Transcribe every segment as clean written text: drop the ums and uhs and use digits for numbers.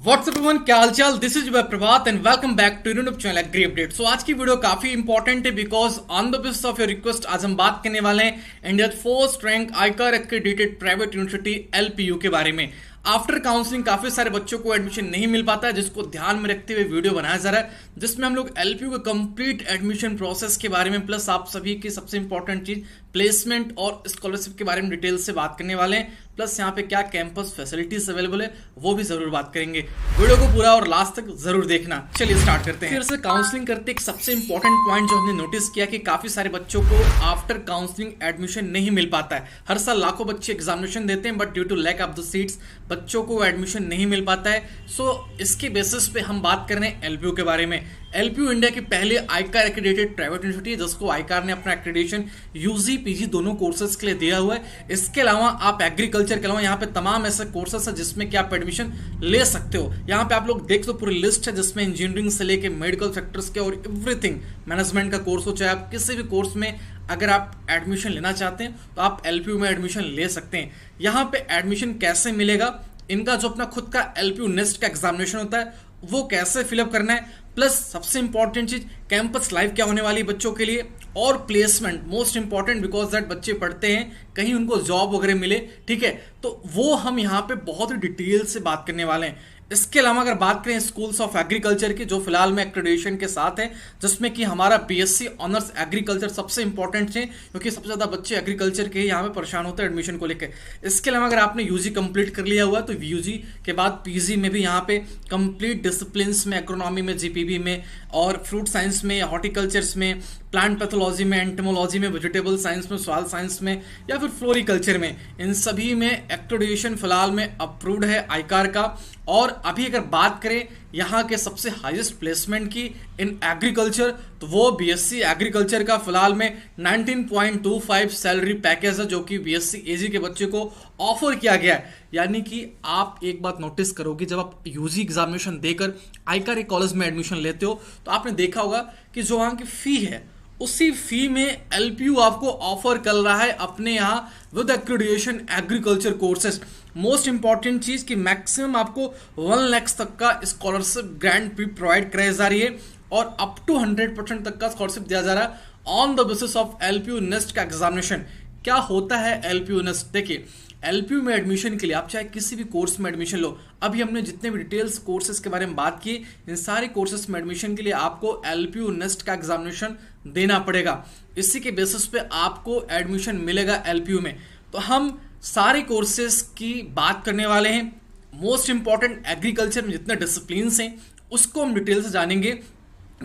WhatsApp everyone, क्या हालचाल। This is Prabhat and welcome back to YouTube channel agri update. सो आज की वीडियो काफी इंपॉर्टेंट है because on the basis of your request आज हम बात करने वाले हैं India first rank ICAR accredited private university LPU के बारे में। आफ्टर काउंसलिंग काफी सारे बच्चों को एडमिशन नहीं मिल पाता है, जिसको ध्यान में रखते हुए वीडियो बनाया जा रहा है, जिसमें हम लोग एलपीयू के कंप्लीट एडमिशन प्रोसेस के बारे में प्लस आप सभी की सबसे इंपॉर्टेंट चीज प्लेसमेंट और स्कॉलरशिप के बारे में डिटेल से बात करने वाले हैं। प्लस यहाँ पे क्या कैंपस फैसिलिटीज अवेलेबल है वो भी जरूर बात करेंगे। वीडियो को पूरा और लास्ट तक जरूर देखना। चलिए स्टार्ट करते हैं। फिर से काउंसलिंग करते एक सबसे इंपॉर्टेंट पॉइंट जो हमने नोटिस किया कि काफी सारे बच्चों को आफ्टर काउंसलिंग एडमिशन नहीं मिल पाता है। हर साल लाखों बच्चे एग्जामिनेशन देते हैं but due to lack of the seats बच्चों को एडमिशन नहीं मिल पाता है। सो इसके बेसिस पे हम बात कर रहे हैं एलपीयू के बारे में। एलपीयू इंडिया की पहली आईकार एक्रेडिटेड प्राइवेट यूनिवर्सिटी है, जिसको आईकार ने अपना एक्रेडिटेशन यूजी पीजी दोनों कोर्सेज के लिए दिया हुआ है। इसके अलावा आप एग्रीकल्चर के अलावा यहाँ पे तमाम ऐसे कोर्सेज है जिसमें कि आप एडमिशन ले सकते हो। यहाँ पे आप लोग देख तो पूरी लिस्ट है जिसमें इंजीनियरिंग से लेके मेडिकल सेक्टर्स के और एवरीथिंग मैनेजमेंट का कोर्स हो, चाहे आप किसी भी कोर्स में अगर आप एडमिशन लेना चाहते हैं तो आप एलपीयू में एडमिशन ले सकते हैं। यहाँ पे एडमिशन कैसे मिलेगा, इनका जो अपना खुद का एलपीयू नेस्ट का एग्जामिनेशन होता है वो कैसे फिलअप करना है, प्लस सबसे इंपॉर्टेंट चीज कैंपस लाइव क्या होने वाली है बच्चों के लिए, और placement most important because that बच्चे पढ़ते हैं कहीं उनको जॉब वगैरह मिले, ठीक है। तो वो हम यहाँ पे बहुत ही डिटेल से बात करने वाले हैं। इसके अलावा अगर बात करें स्कूल्स ऑफ एग्रीकल्चर की जो फिलहाल में एक्रेडिटेशन के साथ है, जिसमें कि हमारा बीएससी ऑनर्स एग्रीकल्चर सबसे इंपॉर्टेंट है क्योंकि सबसे ज्यादा बच्चे एग्रीकल्चर के यहाँ पे परेशान होते हैं एडमिशन को लेकर। इसके अलावा अगर आपने यूजी कंप्लीट कर लिया हुआ है तो यूजी के बाद पीजी में भी यहाँ पे कंप्लीट डिसिप्लिन में एग्रोनॉमी में जीपीबी में और फ्रूट साइंस में हॉर्टिकल्चर्स में प्लांट पैथोलॉजी में एंटोमोलॉजी में वेजिटेबल साइंस में सॉइल साइंस में या फिर फ्लोरिकल्चर में, इन सभी में एक्रेडिटेशन फिलहाल में अप्रूव्ड है आईकार का। और अभी अगर बात करें यहाँ के सबसे हाईएस्ट प्लेसमेंट की इन एग्रीकल्चर तो वो बीएससी एग्रीकल्चर का फिलहाल में 19.25 सैलरी पैकेज है जो कि बीएससी एजी के बच्चे को ऑफर किया गया है। यानी कि आप एक बात नोटिस करोगे, जब आप यूजी एग्जामिनेशन देकर आईकार के कॉलेज में एडमिशन लेते हो तो आपने देखा होगा कि जो वहाँ की फी है उसी फी में एलपीयू आपको ऑफर कर रहा है अपने यहाँ with accreditation agriculture courses. Most important चीज कि मैक्सिमम आपको 1 लाख तक का स्कॉलरशिप ग्रांट भी प्रोवाइड कराई जा रही है और अप टू 100% तक का स्कॉलरशिप दिया जा रहा है on the basis of LPU nest का एग्जामिनेशन। क्या होता है एलपीयू नेस्ट? देखिए, एलपीयू में एडमिशन के लिए आप चाहे किसी भी कोर्स में एडमिशन लो, अभी हमने जितने भी डिटेल्स कोर्सेज के बारे में बात की, इन सारे कोर्सेज में एडमिशन के लिए आपको एलपीयू नेस्ट का एग्जामिनेशन देना पड़ेगा। इसी के बेसिस पे आपको एडमिशन मिलेगा एलपीयू में। तो हम सारे कोर्सेज की बात करने वाले हैं। मोस्ट इंपॉर्टेंट एग्रीकल्चर में जितने डिसिप्लिन हैं उसको हम डिटेल से जानेंगे,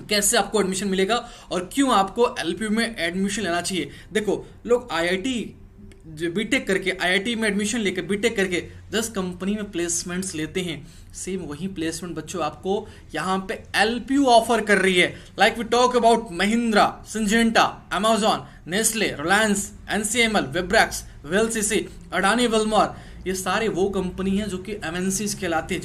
कैसे आपको एडमिशन मिलेगा और क्यों आपको एलपीयू में एडमिशन लेना चाहिए। देखो, लोग आईआईटी बीटेक करके आईआईटी में एडमिशन लेकर बीटेक करके 10 कंपनी में प्लेसमेंट्स लेते हैं, सेम वही प्लेसमेंट बच्चों आपको यहाँ पे एलपीयू ऑफर कर रही है। Like we talk about Mahindra, Syngenta, Amazon, Nestle, Reliance, NCML, वेब्रैक्स, वेलसीसी, अडानी विल्मर, ये सारे वो कंपनी हैं जो कि एमएनसीज कहलाती है,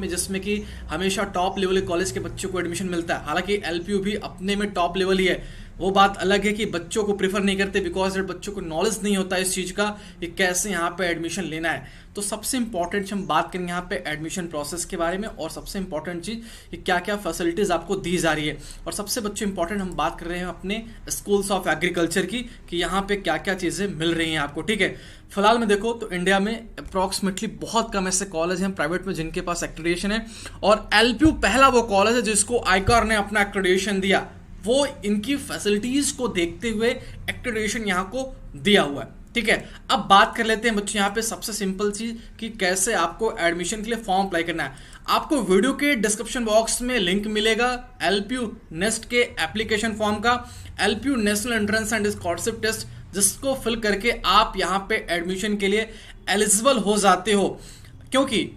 जिसमें कि हमेशा टॉप लेवल के कॉलेज के बच्चों को एडमिशन मिलता है। हालांकि एलपीयू भी अपने में टॉप लेवल ही है, वो बात अलग है कि बच्चों को प्रेफर नहीं करते बिकॉज बच्चों को नॉलेज नहीं होता इस चीज़ का कि कैसे यहाँ पे एडमिशन लेना है। तो सबसे इंपॉर्टेंट हम बात करेंगे यहाँ पे एडमिशन प्रोसेस के बारे में और सबसे इंपॉर्टेंट चीज़ कि क्या क्या फैसिलिटीज़ आपको दी जा रही है। और सबसे बच्चे इंपॉर्टेंट हम बात कर रहे हैं अपने स्कूल्स ऑफ एग्रीकल्चर की कि यहाँ पे क्या क्या चीज़ें मिल रही हैं आपको, ठीक है। फिलहाल में देखो तो इंडिया में अप्रॉक्सीमेटली बहुत कम ऐसे कॉलेज हैं प्राइवेट में जिनके पास एक्रेडिटेशन है, और एलपीयू पहला वो कॉलेज है जिसको आईकार ने अपना एक्रेडिटेशन दिया। वो इनकी फैसिलिटीज को देखते हुए एक्रेडिटेशन यहाँ को दिया हुआ है, ठीक है। अब बात कर लेते हैं बच्चों यहाँ पे सबसे सिंपल चीज कि कैसे आपको एडमिशन के लिए फॉर्म अप्लाई करना है। आपको वीडियो के डिस्क्रिप्शन बॉक्स में लिंक मिलेगा एलपीयू नेस्ट के एप्लीकेशन फॉर्म का, LPU national entrance and scholarship test, जिसको फिल करके आप यहाँ पे एडमिशन के लिए एलिजिबल हो जाते हो। क्योंकि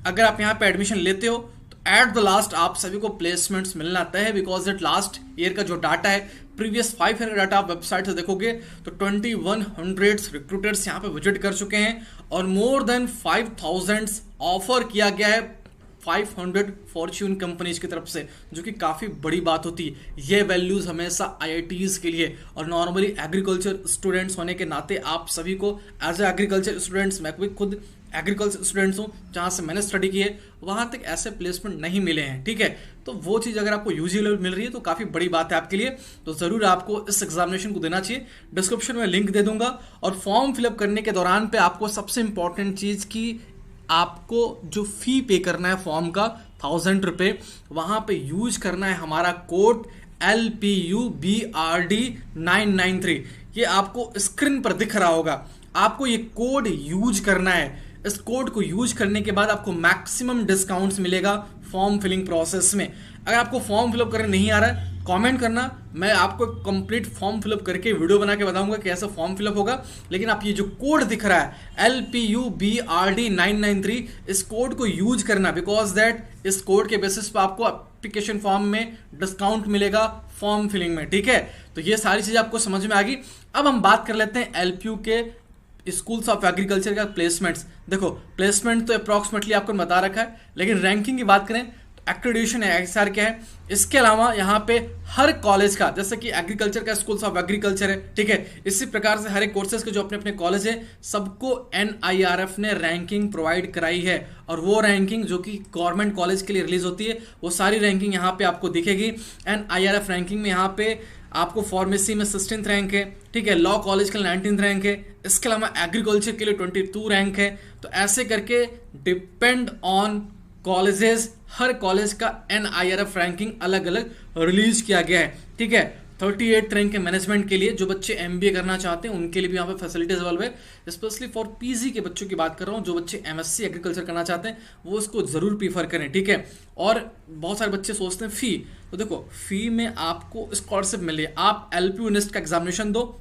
अगर आप यहाँ पे एडमिशन लेते हो एट द लास्ट आप सभी को प्लेसमेंट्स मिलना तय है बिकॉज दैट लास्ट ईयर का जो डाटा है, प्रीवियस 5 ईयर का डाटा आप वेबसाइट से देखोगे तो 2100 रिक्रूटर्स यहाँ पे विजिट कर चुके हैं और मोर देन 5000 ऑफर किया गया है 500 फॉर्च्यून कंपनीज की तरफ से, जो कि काफ़ी बड़ी बात होती है। ये वैल्यूज़ हमेशा आईआईटीज़ के लिए और नॉर्मली एग्रीकल्चर स्टूडेंट्स होने के नाते आप सभी को एज ए एग्रीकल्चर स्टूडेंट्स, मैं भी खुद एग्रीकल्चर स्टूडेंट्स हूँ जहाँ से मैंने स्टडी की है, वहाँ तक ऐसे प्लेसमेंट नहीं मिले हैं। ठीक है, तो वो चीज़ अगर आपको यूजी लेवल मिल रही है तो काफ़ी बड़ी बात है आपके लिए, तो ज़रूर आपको इस एग्जामिनेशन को देना चाहिए। डिस्क्रिप्शन में लिंक दे दूंगा। और फॉर्म फिलअप करने के दौरान पे आपको सबसे इंपॉर्टेंट चीज़ की आपको जो फी पे करना है फॉर्म का 1000 रुपये, वहाँ पे यूज करना है हमारा कोड LPUBRD993। ये आपको स्क्रीन पर दिख रहा होगा, आपको ये कोड यूज करना है। इस कोड को यूज करने के बाद आपको मैक्सिमम डिस्काउंट्स मिलेगा फॉर्म फिलिंग प्रोसेस में। अगर आपको फॉर्म फिलअप करने नहीं आ रहा है, कमेंट करना, मैं आपको कंप्लीट फॉर्म फिलअप करके वीडियो बना के बताऊंगा कि ऐसा फॉर्म फिलअप होगा। लेकिन आप ये जो कोड दिख रहा है LPUBRD993, इस कोड को यूज करना, बिकॉज दैट इस कोड के बेसिस पर आपको एप्लीकेशन फॉर्म में डिस्काउंट मिलेगा फॉर्म फिलिंग में। ठीक है, तो ये सारी चीजें आपको समझ में आ गई। अब हम बात कर लेते हैं LPU के स्कूल्स ऑफ एग्रीकल्चर का प्लेसमेंट्स। देखो, प्लेसमेंट तो अप्रॉक्सीमेटली आपको बता रखा है, लेकिन रैंकिंग की बात करें तो एक्रेडिटेशन है, XR क्या है। इसके अलावा यहाँ पे हर कॉलेज का, जैसे कि एग्रीकल्चर का स्कूल्स ऑफ एग्रीकल्चर है, ठीक है, इसी प्रकार से हर एक कोर्सेज के जो अपने अपने कॉलेज है, सबको NIRF ने रैंकिंग प्रोवाइड कराई है। और वो रैंकिंग जो कि गवर्नमेंट कॉलेज के लिए रिलीज होती है, वो सारी रैंकिंग यहाँ पे आपको दिखेगी। NIRF रैंकिंग में यहाँ पे आपको फार्मेसी में 16th रैंक है, ठीक है, लॉ कॉलेज के लिए 19th रैंक है, इसके अलावा एग्रीकल्चर के लिए 22 रैंक है। तो ऐसे करके depend on colleges, her college का NIRF रैंकिंग अलग अलग रिलीज किया गया है। ठीक है, 38th रैंक के मैनेजमेंट के लिए जो बच्चे MBA करना चाहते हैं उनके लिए भी यहाँ पे फैसिलिटीज अवेलेबल है। स्पेशली फॉर PG के बच्चों की बात कर रहा हूँ, जो बच्चे MSc एग्रीकल्चर करना चाहते हैं वो उसको जरूर प्रीफर करें। ठीक है, और बहुत सारे बच्चे सोचते हैं फी, तो देखो फी में आपको स्कॉलरशिप मिले, आप LPU नेस्ट का एग्जामिनेशन दो,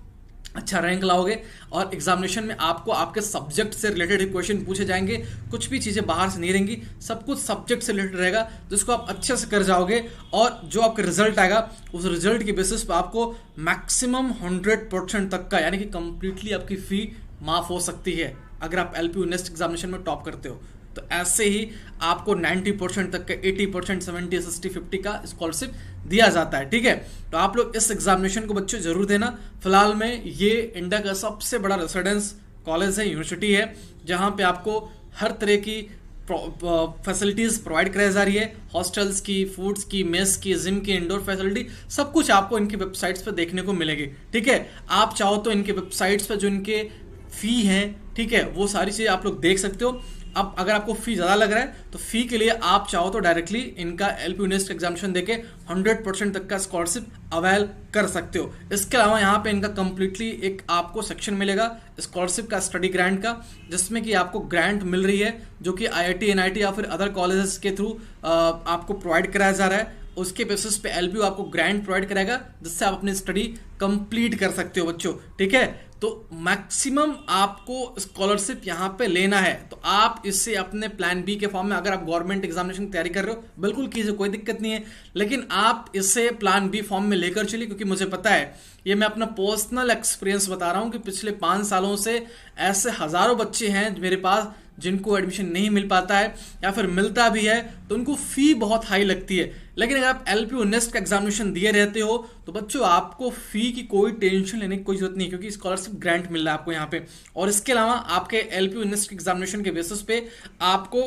अच्छा रैंक लाओगे, और एग्जामिनेशन में आपको आपके सब्जेक्ट से रिलेटेड क्वेश्चन पूछे जाएंगे, कुछ भी चीज़ें बाहर से नहीं रहेंगी, सब कुछ सब्जेक्ट से रिलेटेड रहेगा, जिसको आप अच्छे से कर जाओगे। और जो आपका रिजल्ट आएगा, उस रिजल्ट के बेसिस पर आपको मैक्सिमम 100% तक का, यानी कि कंप्लीटली आपकी फी माफ हो सकती है अगर आप LPU नेस्ट एग्जामिनेशन में टॉप करते हो। तो ऐसे ही आपको 90% तक का, 80%, 70, 60, 50 का स्कॉलरशिप दिया जाता है। ठीक है, तो आप लोग इस एग्जामिनेशन को बच्चों जरूर देना। फिलहाल में ये इंडिया का सबसे बड़ा रेसिडेंस कॉलेज है, यूनिवर्सिटी है, जहाँ पे आपको हर तरह की फैसिलिटीज प्रोवाइड कराई जा रही है, हॉस्टल्स की, फूड्स की, मेस की, जिम की, इंडोर फैसिलिटी, सब कुछ आपको इनकी वेबसाइट्स पर देखने को मिलेगी। ठीक है, आप चाहो तो इनके वेबसाइट्स पर जो इनके फी है, ठीक है, वो सारी चीज़ें आप लोग देख सकते हो। अब अगर आपको फी ज़्यादा लग रहा है तो फी के लिए आप चाहो तो डायरेक्टली इनका LPU नेस्ट एग्जामिनेशन देके 100% तक का स्कॉलरशिप अवेल कर सकते हो। इसके अलावा यहाँ पे इनका कंप्लीटली एक आपको सेक्शन मिलेगा स्कॉलरशिप का, स्टडी ग्रांट का, जिसमें कि आपको ग्रांट मिल रही है जो कि IIT, NIT या फिर अदर कॉलेजेस के थ्रू आपको प्रोवाइड कराया जा रहा है। उसके बेसिस पे LPU आपको ग्रांट प्रोवाइड करेगा, जिससे आप अपनी स्टडी कंप्लीट कर सकते हो बच्चों। ठीक है, तो मैक्सिमम आपको स्कॉलरशिप यहाँ पे लेना है, तो आप इससे अपने प्लान B के फॉर्म में, अगर आप गवर्नमेंट एग्जामिनेशन की तैयारी कर रहे हो बिल्कुल कीजिए, कोई दिक्कत नहीं है, लेकिन आप इसे प्लान B फॉर्म में लेकर चलिए, क्योंकि मुझे पता है, ये मैं अपना पर्सनल एक्सपीरियंस बता रहा हूँ कि पिछले 5 सालों से ऐसे हजारों बच्चे हैं मेरे पास जिनको एडमिशन नहीं मिल पाता है, या फिर मिलता भी है तो उनको फी बहुत हाई लगती है। लेकिन अगर आप LPU नेस्ट का एग्जामिनेशन दिए रहते हो तो बच्चों आपको फी की कोई टेंशन लेने की कोई जरूरत नहीं, क्योंकि स्कॉलरशिप ग्रांट मिल रहा है आपको यहाँ पे। और इसके अलावा आपके LPU नेस्ट एग्जामिनेशन के बेसिस पे आपको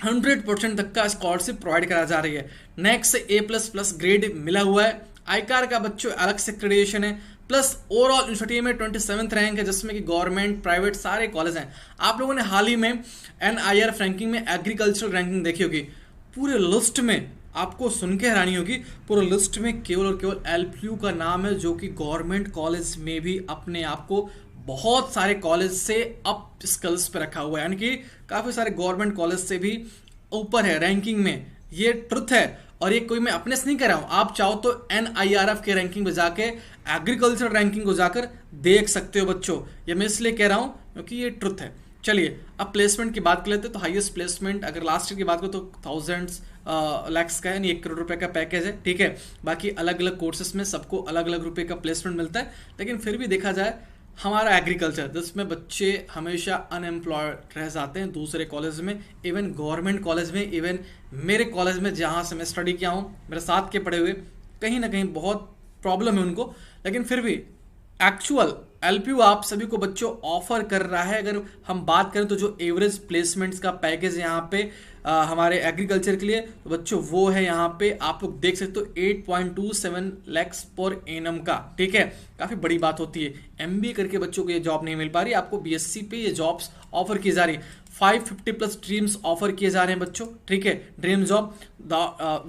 100% तक का स्कॉलरशिप प्रोवाइड करा जा रही है। नेक्स्ट से A++ ग्रेड मिला हुआ है, आईकार का बच्चों अलग से एक्रेडिटेशन है, प्लस ओवरऑल यूनिवर्सिटी में 27th रैंक है, जिसमें कि गवर्नमेंट, प्राइवेट सारे कॉलेज हैं। आप लोगों ने हाल ही में NIRF रैंकिंग में एग्रीकल्चर रैंकिंग देखी होगी, पूरे लिस्ट में आपको सुन के हैरानी होगी, पूरे लिस्ट में केवल और केवल LPU का नाम है, जो कि गवर्नमेंट कॉलेज में भी अपने आप को बहुत सारे कॉलेज से अप स्किल्स पे रखा हुआ है, यानी कि काफी सारे गवर्नमेंट कॉलेज से भी ऊपर है रैंकिंग में। ये ट्रुथ है, और ये कोई मैं अपने से नहीं कर रहा हूं, आप चाहो तो NIRF के रैंकिंग पे जाके एग्रीकल्चर रैंकिंग को जाकर देख सकते हो बच्चों। ये मैं इसलिए कह रहा हूं क्योंकि ये ट्रुथ है। चलिए अब प्लेसमेंट की बात कर लेते हैं। तो हाईएस्ट प्लेसमेंट अगर लास्ट ईयर की बात करो तो थाउजेंड्स लैक्स का है, यानी 1 करोड़ रुपए का पैकेज है। ठीक है, बाकी अलग अलग कोर्सेस में सबको अलग अलग रुपए का प्लेसमेंट मिलता है, लेकिन फिर भी देखा जाए हमारा एग्रीकल्चर, जिसमें बच्चे हमेशा अनएम्प्लॉयड रह जाते हैं दूसरे कॉलेज में, इवन गवर्नमेंट कॉलेज में, इवन मेरे कॉलेज में जहाँ से मैं स्टडी किया हूँ, मेरे साथ के पढ़े हुए, कहीं ना कहीं बहुत प्रॉब्लम है उनको। लेकिन फिर भी एक्चुअल एलपीयू आप सभी को बच्चों ऑफर कर रहा है। अगर हम बात करें तो जो एवरेज प्लेसमेंट्स का पैकेज यहाँ पे हमारे एग्रीकल्चर के लिए तो बच्चों वो है यहाँ पे आप लोग देख सकते हो 8.27 lakhs पर एनम का। ठीक है, काफी बड़ी बात होती है। एमबीए करके बच्चों को ये जॉब नहीं मिल पा रही, आपको बीएससी पे ये जॉब्स ऑफर की जा रही है। 550 प्लस ड्रीम्स ऑफर किए जा रहे हैं बच्चों। ठीक है, ड्रीम जॉब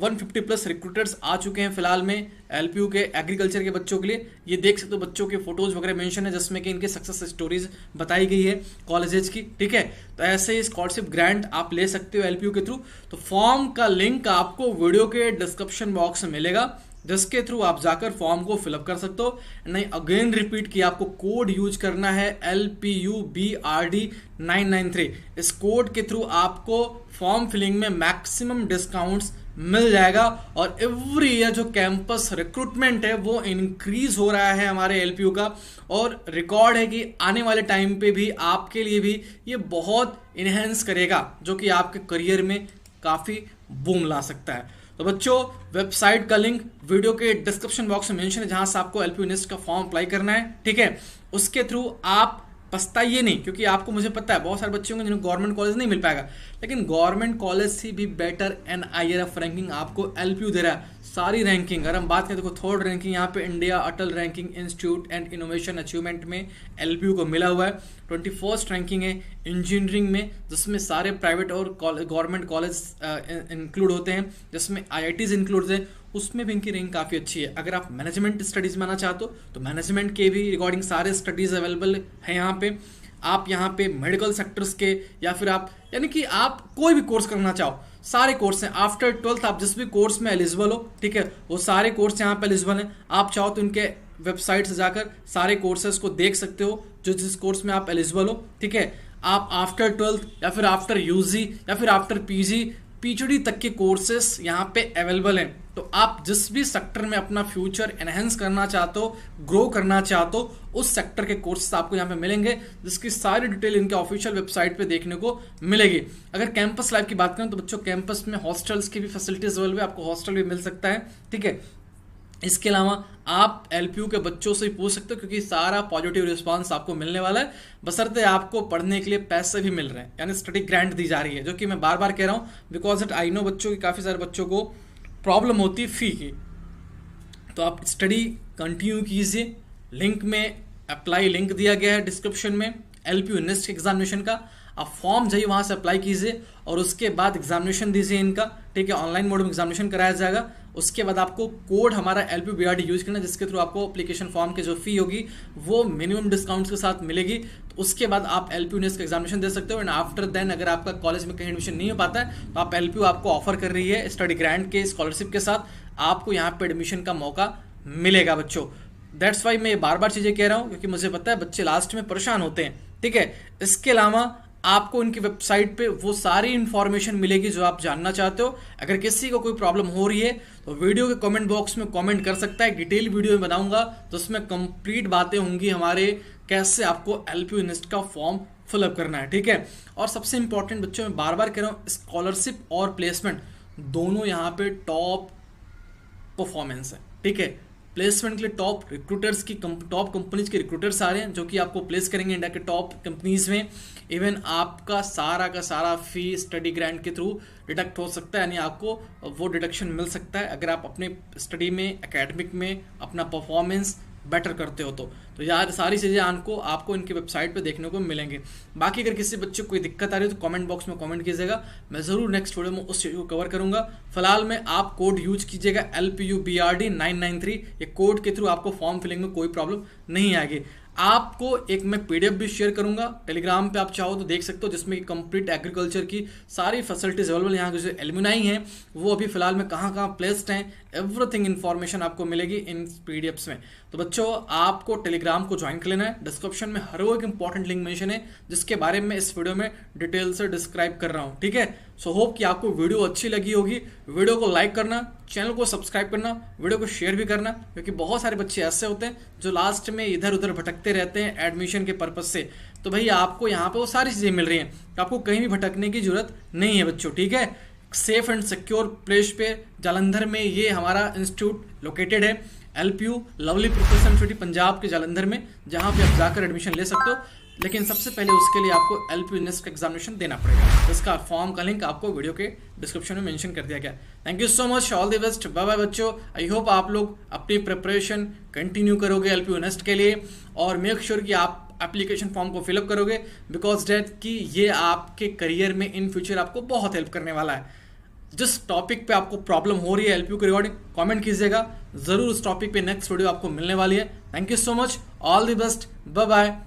150 प्लस रिक्रूटर्स आ चुके हैं फिलहाल में एलपीयू के एग्रीकल्चर के बच्चों के लिए। ये देख सकते हो बच्चों के फोटोज वगैरह मेंशन है जिसमें कि इनके सक्सेस स्टोरीज बताई गई है कॉलेजेस की। ठीक है, तो ऐसे ही स्कॉलरशिप ग्रांट आप ले सकते हो एलपीयू के थ्रू। तो फॉर्म का लिंक आपको वीडियो के डिस्क्रिप्शन बॉक्स में मिलेगा, जिसके थ्रू आप जाकर फॉर्म को फिलअप कर सकते हो। नहीं, अगेन रिपीट किया, आपको कोड यूज करना है LPUBRD993। इस कोड के थ्रू आपको फॉर्म फिलिंग में मैक्सिमम डिस्काउंट्स मिल जाएगा। और एवरी ईयर जो कैंपस रिक्रूटमेंट है वो इंक्रीज हो रहा है हमारे एलपीयू का, और रिकॉर्ड है कि आने वाले टाइम पे भी आपके लिए भी ये बहुत इनहेंस करेगा, जो कि आपके करियर में काफी बूम ला सकता है। तो बच्चों, वेबसाइट का लिंक वीडियो के डिस्क्रिप्शन बॉक्स में मेंशन है, जहां से आपको एलपीयू नेस्ट का फॉर्म अप्लाई करना है। ठीक है, उसके थ्रू आप पछताइए नहीं, क्योंकि आपको, मुझे पता है बहुत सारे बच्चे होंगे जिन्हें गवर्नमेंट कॉलेज नहीं मिल पाएगा, लेकिन गवर्नमेंट कॉलेज से भी बेटर NIRF रैंकिंग आपको एलपीयू दे रहा है। सारी रैंकिंग अगर हम बात करें तो थर्ड रैंकिंग यहाँ पे India Atal ranking institute and innovation achievement में एलपीयू को मिला हुआ है। 21st रैंकिंग है इंजीनियरिंग में, जिसमें सारे प्राइवेट और गवर्नमेंट कॉलेज इंक्लूड होते हैं, जिसमें IITs इंक्लूड है, उसमें भी इनकी रैंक काफ़ी अच्छी है। अगर आप मैनेजमेंट स्टडीज में आना चाहते हो तो मैनेजमेंट के भी रिगार्डिंग सारे स्टडीज अवेलेबल है यहाँ पे। आप यहाँ पे मेडिकल सेक्टर्स के, या फिर आप यानी कि आप कोई भी कोर्स करना चाहो, सारे कोर्स हैं। आफ्टर 12th आप जिस भी कोर्स में एलिजिबल हो, ठीक है, वो सारे कोर्स यहाँ पे एलिजिबल हैं। आप चाहो तो इनके वेबसाइट से जाकर सारे कोर्सेज को देख सकते हो जो जिस कोर्स में आप एलिजिबल हो। ठीक है, आप आफ्टर 12th या फिर आफ्टर यूजी या फिर आफ्टर PG PhD तक के कोर्सेस यहाँ पे अवेलेबल हैं। तो आप जिस भी सेक्टर में अपना फ्यूचर एनहेंस करना चाहते हो, ग्रो करना चाहते हो, उस सेक्टर के कोर्सेस आपको यहाँ पे मिलेंगे, जिसकी सारी डिटेल इनके ऑफिशियल वेबसाइट पे देखने को मिलेगी। अगर कैंपस लाइफ की बात करें तो बच्चों कैंपस में हॉस्टल्स की भी फैसिलिटीज अवेलेबल है, आपको हॉस्टल भी मिल सकता है। ठीक है, इसके अलावा आप एलपीयू के बच्चों से ही पूछ सकते हो, क्योंकि सारा पॉजिटिव रिस्पांस आपको मिलने वाला है, बशर्ते आपको पढ़ने के लिए पैसे भी मिल रहे हैं, यानी स्टडी ग्रांट दी जा रही है, जो कि मैं बार बार कह रहा हूँ बिकॉज इट आई नो बच्चों की, काफ़ी सारे बच्चों को प्रॉब्लम होती है फी की। तो आप स्टडी कंटिन्यू कीजिए। लिंक में अप्लाई लिंक दिया गया है डिस्क्रिप्शन में एलपीयू नेस्ट एग्जामिनेशन का। आप फॉर्म जाइए, वहाँ से अप्लाई कीजिए और उसके बाद एग्जामिनेशन दीजिए इनका। ठीक है, ऑनलाइन मोड में एग्जामिनेशन कराया जाएगा। उसके बाद आपको कोड हमारा LPUBRD यूज करना है, जिसके थ्रू आपको एप्लीकेशन फॉर्म की जो फी होगी वो मिनिमम डिस्काउंट्स के साथ मिलेगी। तो उसके बाद आप एलपीयू नेस्ट का एग्जामिनेशन दे सकते हो। एंड आफ्टर देन अगर आपका कॉलेज में कहीं एडमिशन नहीं हो पाता है तो आप एलपीयू आपको ऑफर कर रही है स्टडी ग्रांट के स्कॉलरशिप के साथ, आपको यहाँ पे एडमिशन का मौका मिलेगा बच्चों। दैट्स वाई मैं बार बार चीजें कह रहा हूँ, क्योंकि मुझे पता है बच्चे लास्ट में परेशान होते हैं। ठीक है, इसके अलावा आपको इनकी वेबसाइट पे वो सारी इंफॉर्मेशन मिलेगी जो आप जानना चाहते हो। अगर किसी को कोई प्रॉब्लम हो रही है तो वीडियो के कमेंट बॉक्स में कमेंट कर सकता है। डिटेल वीडियो में बनाऊंगा तो उसमें कंप्लीट बातें होंगी हमारे कैसे आपको एलपीयू नेस्ट का फॉर्म फिलअप करना है। ठीक है, और सबसे इंपॉर्टेंट बच्चों में बार बार कह रहा हूँ, स्कॉलरशिप और प्लेसमेंट दोनों यहाँ पे टॉप परफॉर्मेंस है। ठीक है, प्लेसमेंट के लिए टॉप रिक्रूटर्स की टॉप कंपनीज के रिक्रूटर्स आ रहे हैं, जो कि आपको प्लेस करेंगे इंडिया के टॉप कंपनीज में। इवन आपका सारा का सारा फी स्टडी ग्रांट के थ्रू डिडक्ट हो सकता है, यानी आपको वो डिडक्शन मिल सकता है अगर आप अपने स्टडी में, एकेडमिक में अपना परफॉर्मेंस बेटर करते हो तो यार सारी चीज़ें आपको इनकी वेबसाइट पे देखने को मिलेंगे। बाकी अगर किसी बच्चे को कोई दिक्कत आ रही है तो कमेंट बॉक्स में कमेंट कीजिएगा, मैं ज़रूर नेक्स्ट वीडियो में उस चीज़ को कवर करूंगा। फिलहाल में आप कोड यूज कीजिएगा LPUBRD993, ये कोड के थ्रू आपको फॉर्म फिलिंग में कोई प्रॉब्लम नहीं आएगी। आपको एक मैं PDF भी शेयर करूंगा टेलीग्राम पे, आप चाहो तो देख सकते हो, जिसमें कंप्लीट एग्रीकल्चर की सारी फैसिलिटीज अवेलेबल। यहाँ के जो एलुमनाई हैं वो अभी फिलहाल में कहाँ कहाँ प्लेस्ड हैं, एवरीथिंग इन्फॉर्मेशन आपको मिलेगी इन PDFs में। तो बच्चों, आपको टेलीग्राम को ज्वाइन कर लेना है। डिस्क्रिप्शन में हर वो एक इंपॉर्टेंट लिंक मेंशन है, जिसके बारे में इस वीडियो में डिटेल से डिस्क्राइब कर रहा हूँ। ठीक है, सो होप कि आपको वीडियो अच्छी लगी होगी। वीडियो को लाइक करना, चैनल को सब्सक्राइब करना, वीडियो को शेयर भी करना, क्योंकि बहुत सारे बच्चे ऐसे होते हैं जो लास्ट में इधर उधर भटकते रहते हैं एडमिशन के पर्पज से। तो भैया आपको यहाँ पे वो सारी चीज़ें मिल रही हैं, तो आपको कहीं भी भटकने की जरूरत नहीं है बच्चों। ठीक है, सेफ एंड सिक्योर प्लेस पे जालंधर में ये हमारा इंस्टीट्यूट लोकेटेड है। LPU lovely professional university Punjab के जालंधर में, जहां पे आप जाकर एडमिशन ले सकते हो। लेकिन सबसे पहले उसके लिए आपको LPU नेस्ट का एग्जामिनेशन देना पड़ेगा, जिसका फॉर्म का लिंक आपको वीडियो के डिस्क्रिप्शन में मेंशन कर दिया गया। Thank you so much, all the best, bye bye बच्चों। आई होप आप लोग अपनी प्रिपरेशन कंटिन्यू करोगे LPU नेस्ट के लिए, और मेक श्योर कि आप एप्लीकेशन फॉर्म को फिलअप करोगे, बिकॉज डेट कि ये आपके करियर में इन फ्यूचर आपको बहुत हेल्प करने वाला है। जिस टॉपिक पे आपको प्रॉब्लम हो रही है LPU के रिगार्डिंग, कमेंट कीजिएगा, जरूर उस टॉपिक पे नेक्स्ट वीडियो आपको मिलने वाली है। Thank you so much, all the best, bye bye.